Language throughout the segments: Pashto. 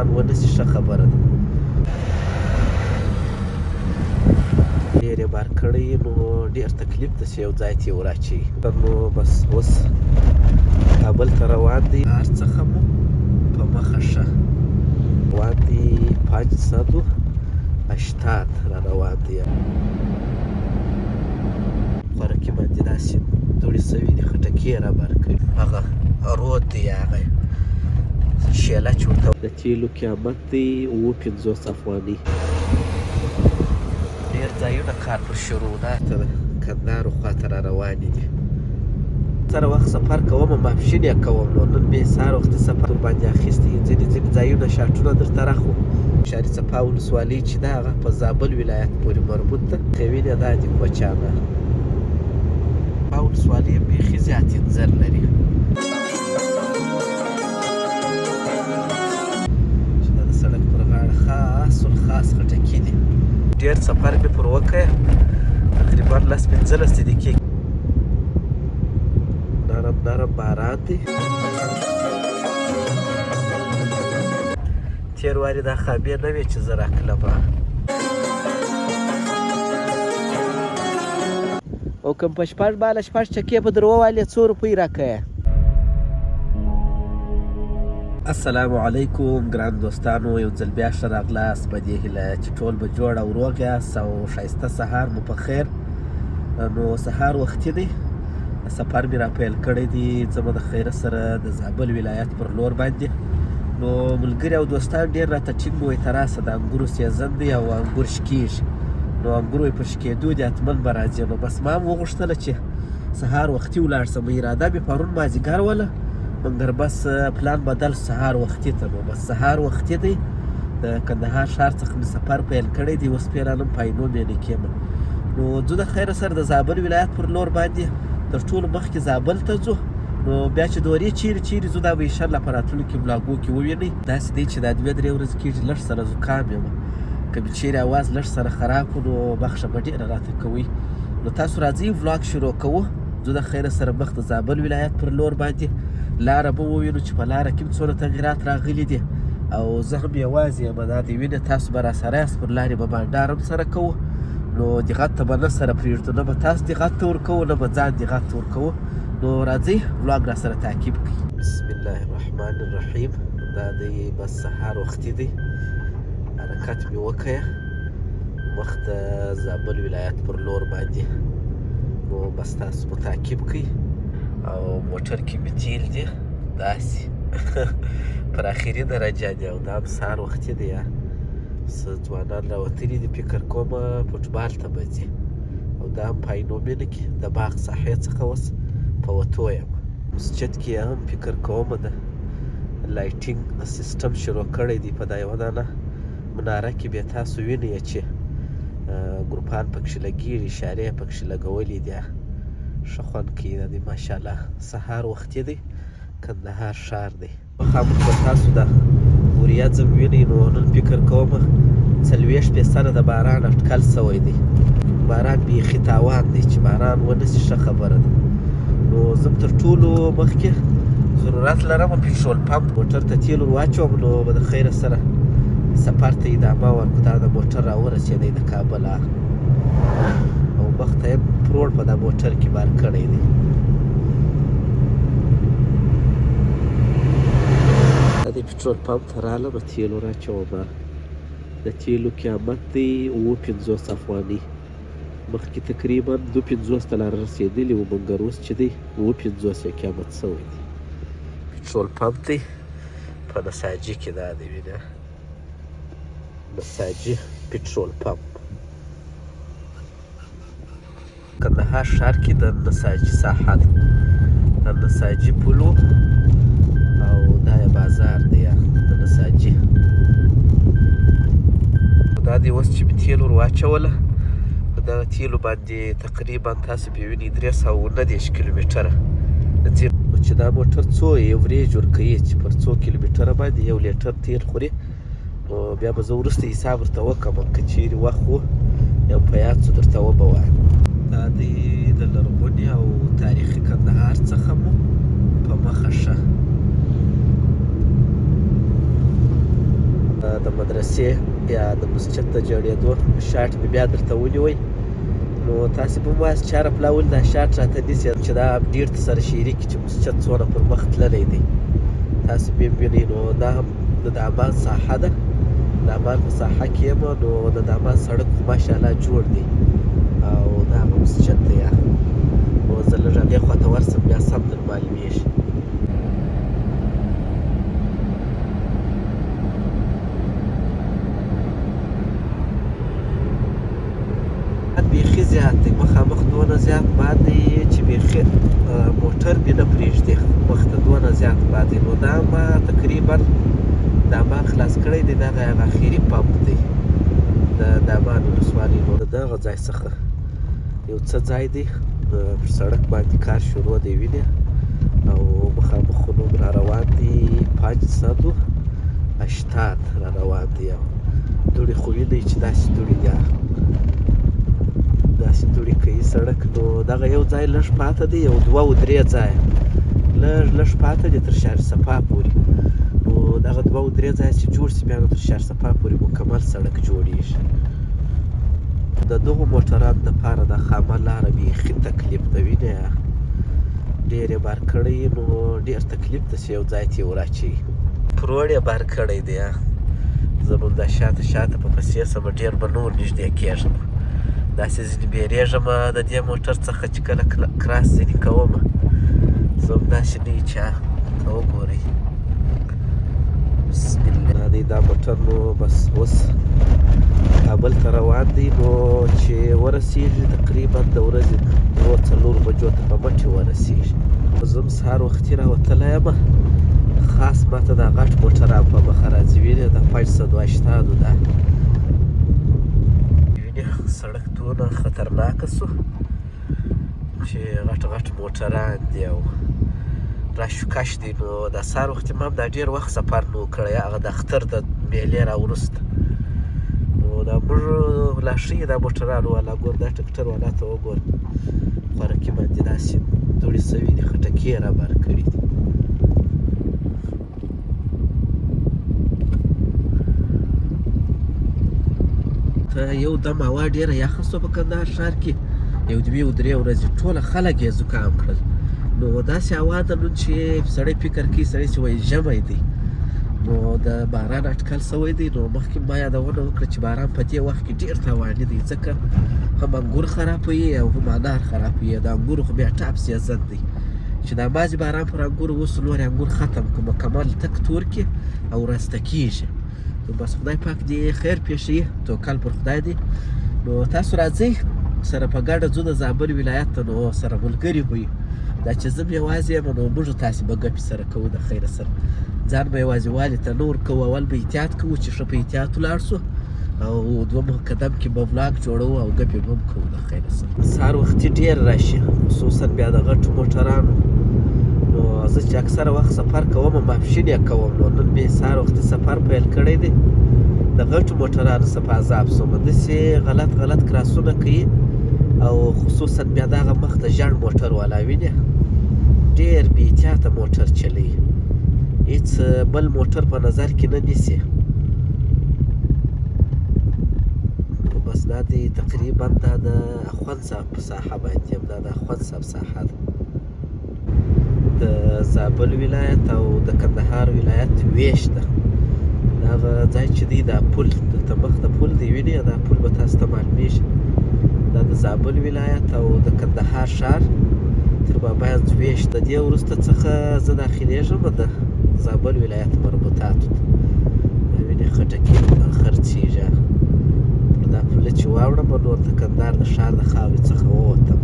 باران ونسي ښه خبره ده. ډېر یې بار کړی نو ډېر تکلیف ده چې یو ځای ته یې وراچوي. نو بس اوس کابل ته روان دی. هر څخه مو په مخه ښه روان دی. 580 را روان دی. خوراکي باندې داسې دوړې سوي دي، خټکي یې را بار کړي. هغه رود دی، هغه شیله چې ورته د تیلو قیمت دی 50 افغانۍ. ډېر ځایونه کار پر شروع ده. ته د کندهارو خواته را روانې دي. سره وخت سفر کوم، ماپښین یې کوم. نو نن مې سهار وختي سفر ورباندې اخیستی. ځینې ځایونه شاټونه درته راخو. شاري څپا ولسوالۍ چې ده هغه په زابل ولایت پورې مربوط ده. خیوین یې دا دي کوچانه. څپا ولسوالۍ بیخي زیات انځر لري چې دا د سړک پر غاړه خاص الخاص خټکي دي. ډېر سفر مې پر وکړی، تقریبا 10-15 دقیقې. نرم باران دی. تېر وارې دا خامې نه وې چې زه راکلمه. او کوم په 6 باله 6 چکې په در ووالې 2 روپۍ راکړه. السلام علیکم ګران دوستانو، یو ځل بیا ښه راغلاست. په دې هیله چې ټول به جوړ او روغ یاست او ښایسته سهار مو په خیر. نو سهار وختي دی، سفر مې را پیل کړی دی. ځمه د خیره سره د زابل ولایت پر لور باندې. نو ملګري او دوستان ډېر راته ټینګ وایي ته راسه، د انګورو سیزن دی او انګور شکېږي. نو انګورو یې په شکېدو دي، حتمن به راځي. نو بس ما هم وغوښتله چې سهار وختي ولاړ شم. اراده مې پرون مازدیګر وله، مګر بس پلان بدل سهار وختي ته. نو بس سهار وختي دی، د کندهار ښار څخه مې سفر پیل کړی دی. اوس پیرانم پاینو مې نه کېمه. نو ځو د خیره سره د زابل ولایت پر لور باندې. تر ټولو مخکې زابل ته ځو. نو بیا چې دورې چیرې ځو دا به انشاءالله په راتلونکي بلاګو کې ووینئ. داسې دی چې دا 2-3 ورځې کېږي لږ سره زکام یم. که مې چیرې اواز لږ سره خراب کړو نو بخښه به ډېره راته کوئ. نو تاسو راځئ ولاګ شروع کوو. ځو د خیره سره مخ د زابل ولایت پر لور باندې. لاره به ووینو چې په لاره کې څومره تغیرات راغلي دي. او زه هم یوازې یم، دا دې وینې تاسو به راسره یاست. پر لارې به بانډار هم سره کوو. نو دقت ته به نه سره پرېږدو، نه به تاسو دقت ته ورکوو، نه به ځان دقت ته ورکوو. نو راځئ ولاګ را سره تعقیب کړئ. بسم الله الرحمن الرحیم. دا دی بس سهار وختي دی، حرکت مې وکړی مخ د زابل ولایت پر لور باندې. نو بس تاسو مو تعقیب کړئ. او موټر کې مې تیل دي داسې پر اخري درجه دي. او دا هم سهار وختي دی. څه ځوانان راوتلي دي، فکر کومه فوټبال ته به ځي. او دا هم پاینومینه کې د باغ ساحې څخه اوس په وتو یم. مسجد کې هم فکر کومه د لایټینګ سیستم شروع کړی دی په دا یوه دانه مناره کې. بیا تاسو وینئ چې ګروپان پکښې لګېږي، اشارې یې پکښې لګولي دي. ښه خوند کوي. دا دی ماشاءالله سهار وختي دی، کندهار ښار دی. مخامخ به تاسو د وریځم وینئ. نو نن فکر کومه 40% د باران اټکل سوی دی. باران بیخي تاوان دی، چې باران ونسي ښه خبره ده. نو زه تر ټولو مخکې ضرورت لرم پټرول پمپ موټر ته تیل ور واچوم. نو به د خیره سره سفر ته ادامه ورکړو. دا د موټر راورسېدی د کابله او مخ ته یې پروړ په دا موټر کې بار کړی دی. دا د پټرول پمپ ته رالم، تیل ور اچوم. د تیلو قیمت دی 50 افغانۍ. مخکې تقریبا 2.50 ته لا رسېدلي وو، مګر اوس چې دی 50 یې قیمت سوی دی. پټرول پمپ دی په نساجي کې. دا دی وینه نساجي پټرول پمپ. کندهار ښار کې د نساجي ساحه ده، د نساجي پلو او دا یې بازار دی د نساجي. دا دی اوس چې مې تیل ور واچوله. په دغه تیلو باندې تقریبا تاسو به وینئ 319 کیلومتره ځي. چې دا موټر څو ایوریج ورکوي چې پر 100 کیلومتره باندې 1 لیټر تیل خوري. نو بیا به زه وروسته حساب ورته وکړم، که چیرې وخت و یا په یاد څه درته وبه وایم. دا دی د لرغوني او تاریخي کندهار څخه مو په مخه ښه. مسجد ته جوړېدو شاټ مې بیا درته ونیوی نو تاسې به هم وایاست چې هره پله ولې دا شاټ راته نیسئ چې دا اپډېټ سره شریک چې مسجد څونه پر مخ تللی دی تاسې بیا وینئ نو دا هم د دامان ساحه ده دامان په ساحه کې یم نو د دامان سړک خو ماشاءالله جوړ دی او دا هغه مسجد دی نو زه لږ هغې خوا ته ورسم بیا سم در معلومېږي بیخي زیات دی مخامخ دونه زیات باد دی چې بیخي موټر مې نه پرېږدي مخ ته دونه زیات باد دی نو دا ما تقریبا دامان خلاص کړی دی دغه هغه اخري پمپ دی د دامان ولسوالۍ نو د دغه ځای څخه یو څه ځای دی پر سړک باندې کار شروع دی وینې او مخامخونو را روان دي 580 را روان دي او دوړې خو وینئ چې داسې دوړې دي داسې دوړې کوي سړک نو دغه یو ځای لږ پاته دی یو 2 او 3 ځایه لږ پاته دی تر شهر صفا پورې نو دغه 2 او 3 ځایه چې جوړ شي بیا نو تر شهر صفا پورې مکمل سړک جوړېږي د دغو موټرانو دپاره دا خامه لاره بیخي تکلیف ده وینې ډېر یې بار کړی نو ډېر تکلیف ده چې یو ځای ته یې وراچوي پروړ یې بار کړی دی زه به دا شاته په پسې سمه ډېر به نور نږدې کېږم داسې ځینې بیریږم د دې موټر څخه چې کله کراس ځینې کوم زه هم داسې نه وي چې ته وګورئ بسم الله دی دا موټر نو بس اوس کابل ته روان دی نو چې ورسېږي تقریبا د ورځې 2-4 بجو ته په مټې ورسېږي زه هم سهار وختي راوتلی یم خاص ماته دا غټ موټران په مخه راځي وینې دا 580 ده سړک دونه خطرناکه سو چې غټ موټران دي او راشوکش دی نو دا سهار وختي ما هم دا ډېر وخت سفر نه و کړی هغه د اختر د میلې راوروسته نو دا موږ لا ښه دا موټران والا ګور دا ټکټر والا ته وګور خوارکي باندې داسې دوړې سوي دي خټکي یې رابار کړي دي یو دم هوا ډېره یخه سوه په کندهار ښار کې یو 2 او 3 ورځې ټوله خلک یې زکام کړل نو داسې هوا ده نن چې سړی فکر کوي سړی چې وایي ژمی دی نو د باران اټکل سوی دی نو مخکې ما یادونه وکړه چې باران په دې وخت کې ډېر تاواني دی ځکه هم انګور خرابوي او هم انار خرابوي د انګورو خو بیا ټاپ سیاست دی چې دا مازې باران پر انګورو اوس نور انګور ختم کړو مکمل تک تور کې او راسته کېږي نو بس خدای پاک دې خیر پېښوي توکل پر خدای دی نو تاسو راځئ سره په ګډه ځو د زابل ولایت ته نو سره ملګري به دا چې زه یوازې یم نو موږ تاسې به ګپې سره کوو د خیره سره ځان به یوازې والي ته نه ورکوو اول به احتیاط کوو چې ښه په احتیاط ولاړ شو او 2 قدم کې به ولاګ جوړوو او ګپې به هم کوو د خیره سره سهار وختي ډېر راشي خصوصا بیا د غټو موټرانو نو زه چې اکثره وخت سفر کوم ماپښین یې کوم نو نن مې سهار وختي سفر پیل کړی دی د غټو موټرانو څخه په عذاب شوم داسې غلط کراسونه کوي او خصوصا بیا دغه مخ ته ژړ موټر والا وینې ډېر بې احتیاطه موټر چلوي هېڅ بل موټر په نظر کې نه نیسي بس دا دی تقریبا دا د اخوند صاحب په ساحه باندې یم دا د اخوند صاحب ساحه ده د زابل ولایت او د کندهار ولایت ویش ده دغه ځای چې دی دا پل دلته مخ ته پل دی وینې دا پل به تاسو ته معلومېږي دا د زابل ولایت او د کندهار ښار تر باباینځ ویش د دې وروسته څخه زه داخلېږم د زابل ولایت مربوطاتو ته وینې خټکي خرڅېږي پر دا پله چې واوړم نور د کندهار د ښار د خاورې څخه ووتم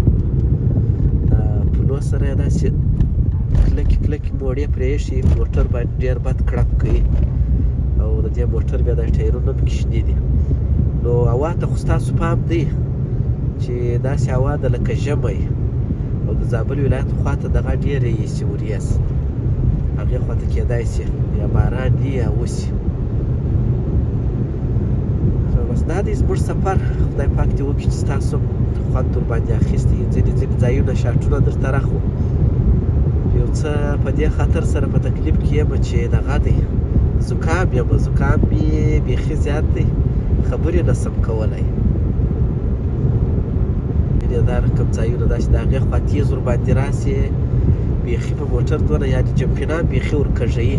دا پلو سره یې داسې کلکې موړې پرې ایښي موټر باندې ډېر بد کړپ کوي او د دې موټر بیا دا ټایرونه هم کوچني دي نو هوا ته خو ستاسو پام دی چې داسې هوا ده لکه ژمی او د زابل ولایت خواته دغه ډېرې ایسي وریځ هغې خواته کېدای شي یا باران دي یا وسي بس دا دی زموږ سفر خدای پاک دې وکړي چې ستاسو خوند ورباندې اخیستی ځینې ځایونه شاټونه درته راخو یو څه په دې خاطر سره په تکلیف کې یم چې دغه دی زکام یم زکام مې بیخي زیات دی خبرې نه سم کولی. دا رقم ځایونه دا چې د هغې خوا تیز ورباندې راسې بیخي په موټر دونه یعنې جمپینان بیخي ورکږوي.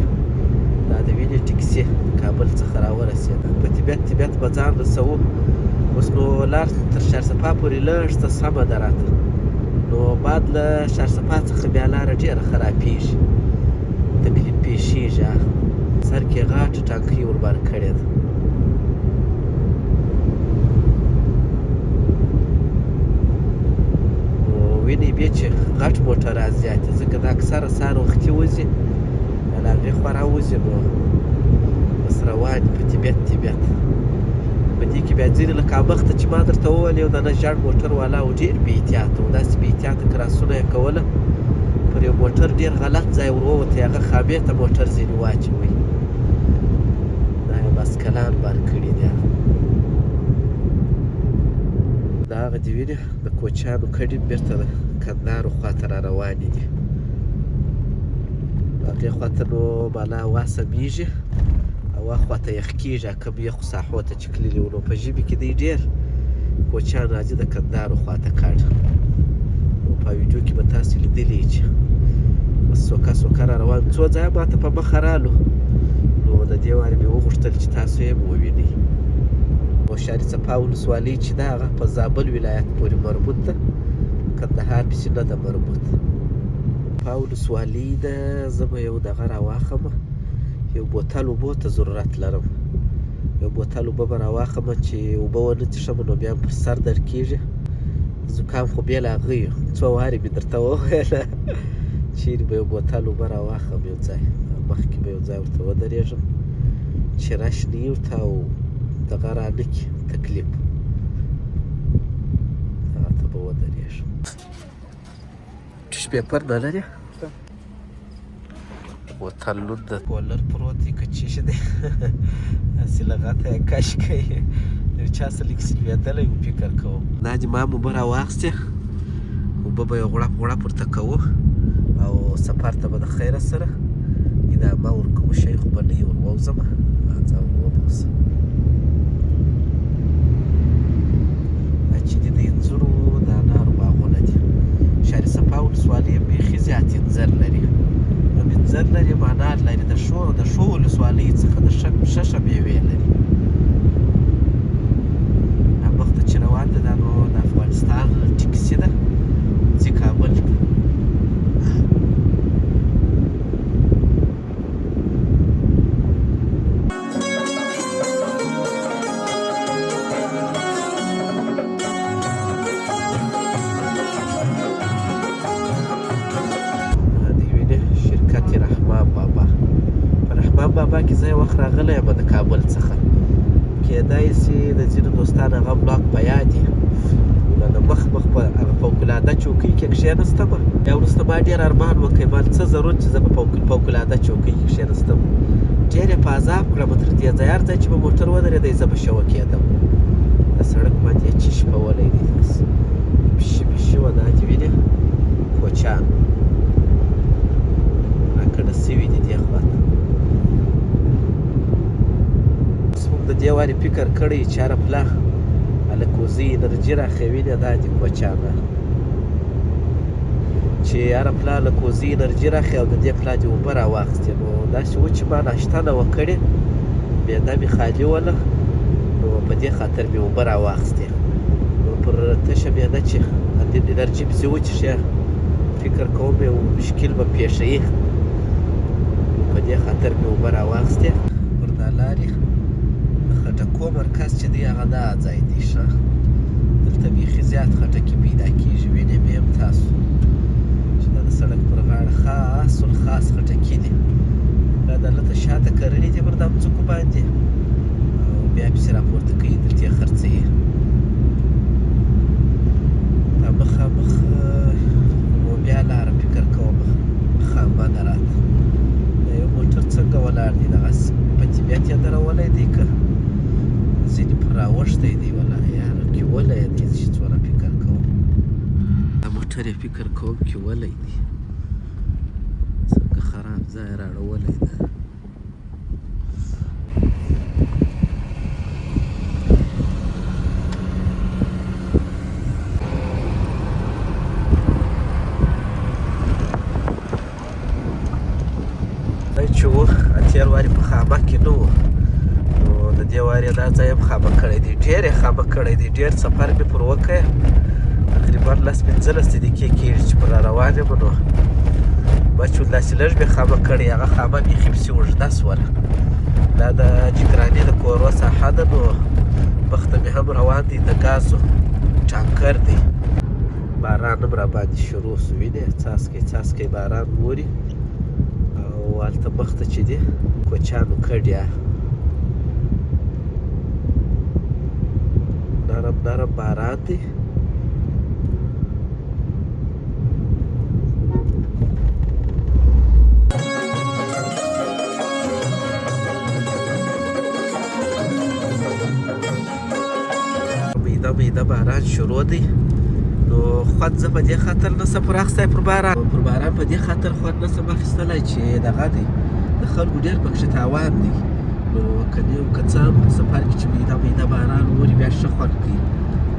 دا د وینې ټکسي کابل څخه راورسېده. په طبیعت به ځان رسوو. اوس نو لار تر شارسپا پورې لږ څه سمه ده راته، نو بعد له شارسپا څخه بیا لاره ډېره خرابېږي، تکلیف پېښېږي. سر کې غاټه ټانکۍ وربار کړې ده. وینئ بیا چې غټ موټران زیات دي، ځکه دا اکثره سهار وختي وځي، له هغې خوا راوځي، نو بس روان دي په طبیعت. په دې کې بیا ځینې لکه مخته چې ما درته وویل یو دانه ژړ موټر والا و، ډېر بې احتیاطه و، داسې بې احتیاطه کراسونه یې کوله. پر یو موټر ډېر غلط ځای ور ووتی، هغه خامې ته موټر ځینې واچوئ. دا یې باسکلان بار کړي دي. دا هغه دې وینې د کوچیانو کډې بېرته د کندهارو خواته را روانې دي. هغې خواته نو بالا هوا سمیږي، هوا خواته یخ کېږي، کم یخو ساحو ته چې تللي وو، نو په ژمي کې دی ډېر کوچیان راځي د کندهارو خواته کډ. نو په ویډیو کې به تاسو لیدلي چې بس سوکه را روان. څو ځایه ماته په مخه رالو، نو د دې وارې مې وغوښتل چې تاسو یې ووینئ. او شارسپا ولسوالۍ چې ده هغه په زابل ولایت پورې مربوط ده، کندهار پسې نه ده مربوط. په ولسوالۍ ده. زه به یو دغه راواخلم، یو بوتل اوبو ته ضرورت لرم. یو بوتل اوبه به راواخلم چې اوبه ونه څښم، نو بیا پر سر درد کېږي. زکام خو بې له هغه یو څو وارې مې درته وویله. چیرې به یو بوتل اوبه راواخلم یو ځای، مخکې به یو ځای ورته ودرېږم چې رش نه وي ورته او دغه را نه کړي تکلیف. هغه ته به ودرېږم. ټیشو پیپر نه لرې؟ بوتل لود د کولر پروت دی، که چیشي دی هسې لغته یې کش کوي. یو چا سره لږ لوېدلی و، فکر کوم. دا دې ما اوبه راواخیستې، اوبه به یې غوړپ ورته کوو او سفر ته به د خیره سره ادامه ورکوو. شی خو به نه یې ور ووځم، ځان وباسم. دا چې دي د انځرو د انارو باغونه دي. شارسپا ولسوالۍ هم بیخي زیات انځر لري. انځر لري، انار لري. د ښو ولسوالۍ څخه د ښه مېوې لري. دا مخته چې روان دی دا نو د افغانستان ټکسي ده، ځي کابل ته. بابا کې زه یو وخت راغلی یم د کابل څخه، کېدای سي د ځینو دوستانو هغه بلاک په یاد وي. د مخ په هغه فوقالعاده چوکۍ کې کښېنستم، بیا وروسته ما ډېر ارمان وکړ ما څه ضرورت چې زه به فوقالعاده چوکۍ کې کښېنستم. ډېر یې په عذاب کړم، تر دې ځایه هر ځای چې به موټر ودرېدی زه به شوه کېدم. د سړک باندې یې چی شپولی دی، پشي وه. دا دې وینې کوچیان راکډه سوي دي دې خواته. د دې وارې فکر کړی چې هره پله هلک وزي انرژي راخوینې، دا دې کوچیانه چې هره پله هلک وزي انرژي راخوي او د دې پله دې اوبه راواخیستې. نو داسې و چې ما ناشته نه وه کړې، معده مې خالي وله، نو په دې خاطر مې اوبه راواخیستې. نو پر تشه معده چې انرژي پسې وڅښې، فکر کوم یو مشکل به پېښوي، په دې خاطر مې اوبه راواخیستې. پر دا لارې خټکو مرکز چې دی هغه دا ځای دی. ښه دلته بیخي زیات خټکي پیدا کېږي. وینې مې هم تاسو چې دا د سړک پر غاړه خاص خټکي دي. دا دلته شاته کرلي دي پر دا مځکو باندې، او بیا پسې راپورته کوي، دلته یې خرڅوي. دا مخامخ نو بیا لاره فکر کوم خامده راته. دا یو موټر څنګه ولاړ دی، دغسې په طبیعت یې درولی دی که ځینې پر راوښتی دی، والله یاره کې ولی دی چې څومره فکر کوم. دا موټر یې فکر کوم کې ولی دی، څنګه خراب ځای راړولی ده. چې وو تېر وارې په خامک کې نه وو نو د دې وارې دا ځای هم خامک کړی دی ډېر یې خامک کړی دی ډېر سفر مې پر وکړی تقریبا 10-15 دقیقې کېږي چې پر را روان یم نو بچو داسې لږ مې خامک کړی هغه خامه بیخي پسې اوږده شوله دا د جګراني د کورو ساحه ده نو مخته مې هم روان دی د ګازو ټانکر دی باران هم راباندې شروع سو وینې څاڅکی څاڅکی باران اوري او هلته مخته چې دی کوچیانو کډیا نرم نرم باران دی میده باران شروع دی نو خود زه په دې خاطر نسم پر اخیستی پر باران په دې خاطر خود نسم اخیستلی چې دغه دی د خلکو ډېر پکښې تاوان دی نو که څه هم په سفر کې چې میده باران اوري بیا ښه خوند کوي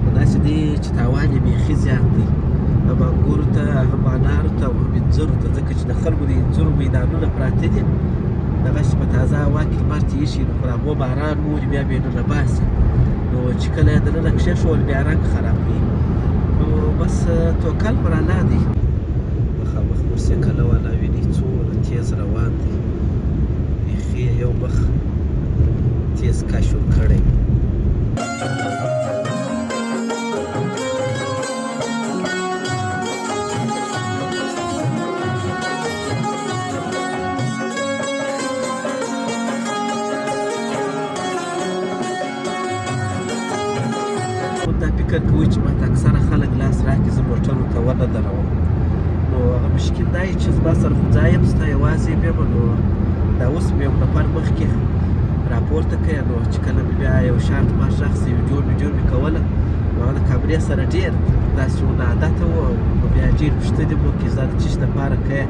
نو داسې دی چې تاوان یې بیخي زیات دی هم انګورو ته هم انارو ته او هم انځرو ته ځکه چې د خلکو د انځرو میدانونه پراته دي دغسې په تازه هوا کې لمر ته ایښي نو پر هغو باران اوري بیا به یې نونه باسي نو چې کله یې دننه کښېښول بیا رنګ خرابوي نو بس توکل پر الله دی مخامخ موسیقله والا ویني څومره تیز روان دی بیخي یو مخ تیز کشو کړی فکر کوي چې ماته اکثره خلک لاس راکړي زه موټرو ته ونه دروم نو هغه مشکل دا یي چې زما سره خو ځای یم ستا یوازې یم نو دا اوس مې یو نفر مخکې راپورته کړی نو چې کله مې بیا یو شارټ ماش راخیستې ویډیو مې کوله نو هغه د کامرې سره ډېر داسې ونه عادته وو نو بیا ډېر پوښتنې مو وکړې زه د څه شي دپاره کوې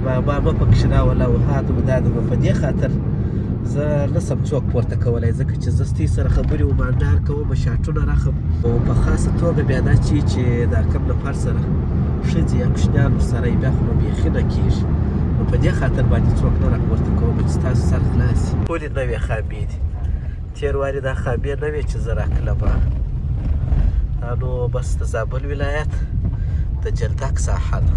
بابا مه پکښې راوله او ها د دا د په دې خاطر زه نسم څوک پورته کولی ځکه چې زه ستې سره خبرې وماندار کوم شاټونه راخم او په خاصه توګه بیا دا چې دا کم نفر سره ښځې یا کوچنیان ورسره یې بیا خو نو بیخي نه کېږي نو په دې خاطر باندې څوک نه راپورته کوم چې ستاسو سر خلاص وي ټولې نوې خامې دي تېر وارې دا خامې نه وې چې زه راکړلم دا نو بس د زابل ولایت د جلدک ساحه ده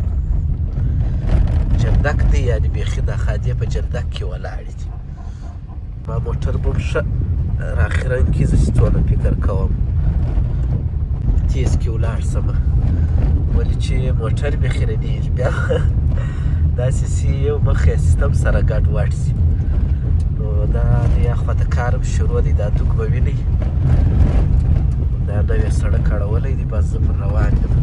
جلدک دی یعنې بیخي دا خادې په جلدک کې ولاړې دي ما موټر به ښه راخیرن کړي زه چې څونه فکر کوم تیز کې ولاړ سمه ولې چې موټر مې خیرنېږي بیا داسې سي یو مخ یې سیستم سره ګډ وډ سي نو دا د یا خواته کار هم شروع دی دا دوک به وینئ دا نوې سړک اړولی دی بس زه پر روان یم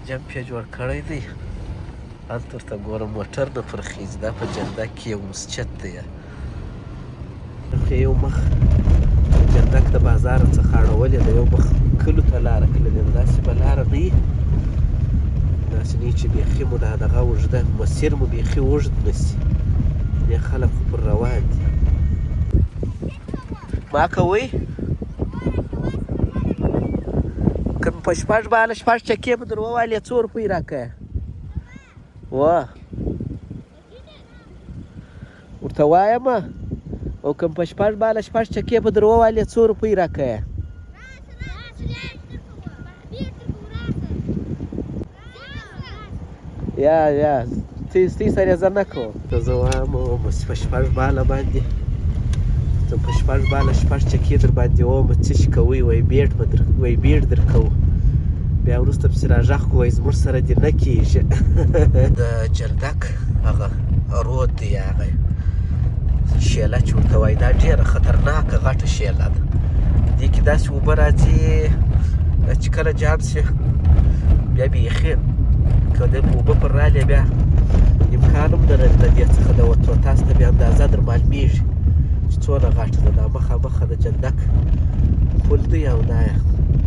جمپ یې جوړ کړی دی هلته ورته ګورم موټر نه پرخېږي دا په جلدک کې یو مسجد دی یو مخ جلدک د بازار څخه اړولې ده یو مخ کلو ته لاره کړلې ده داسې به لاره نه وي داسې نه وي چې بیخي مو دا دغه اوږده مسیر مو بیخي اوږد نه شي دې خلک خو پر روان دي ما کوئ که په شپږ باله شپږ چکې به در ووالې څو روپۍ راکړه ورته وایم او که په شپږ باله شپږ چکې به در ووالې څو روپۍ راکړه یا ستی سره زه نه کوم ته زه وایم په شپږ باله باندې ته په شپږ باله شپږ چکې در باندې ووم څه شي کوئ وایي بیډ در کوو بیا وروسته پسې راږغ کړو وایي زموږ سره دې نه کېږي د جلدک هغه رود دی هغه شیله چې ورته وایي دا ډېره خطرناکه غټه شیله ده دې کې داسې اوبه راځي چې کله جام شي بیا بیخي که د اوبه پر رالې بیا امکان هم نه لري د دې څخه د وتو تاسو ته بیا اندازه در معلومېږي چې چې څونه غټ ده. دا مخامخه د جندک پل دی او دا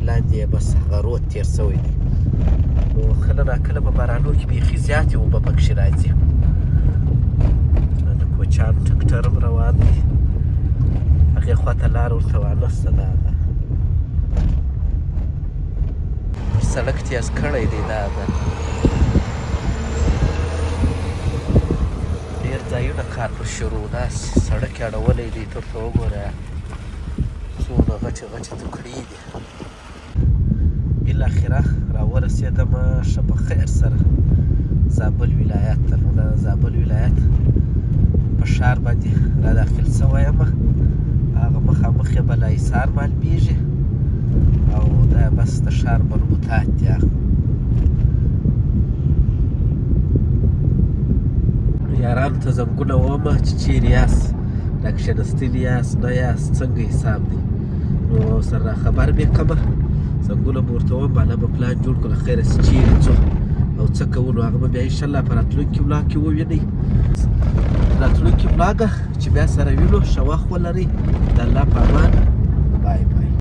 لاندې یې بس هغه رود تېر سوی دی. نو کله ناکله په بارانو کې بیخي زیاتې اوبه پکښې راځي. د کوچیانو ټکټر هم روان دی، هغې خوا ته لار ورته وانسته. دا سړک تیز کړی دی. دا ډېر ځایونه کار پر شروع، داسې سړک یې اړولی دی. ته ورته وګوره څونه غټې غټې توکړې دي. بالاخره راورسېدمه ښه په خیر سره زابل ولایت ته. نو د زابل ولایت په ښار باندې را داخل سوی یم. هغه مخامخ یې بالاحصار معلومېږي او دا بس د ښار مربوطات دي. یارانو ته زنګونه ووهمه چې چیرې یاست، را کښېنستلي یاست نه یاست، څنګه حساب دی. نو سره راخبر مې کړمه، زنګونه به ورته ووهم، بالا به پلان جوړ کړو له خیره چې چیرې ځو او څه کوو. نو هغه به بیا انشاءالله په راتلونکي ولاګ کې ووینئ. راتلونکي ولاګه چې بیا سره وینو. ښه وخت ولرئ. د الله په امان. بای بای.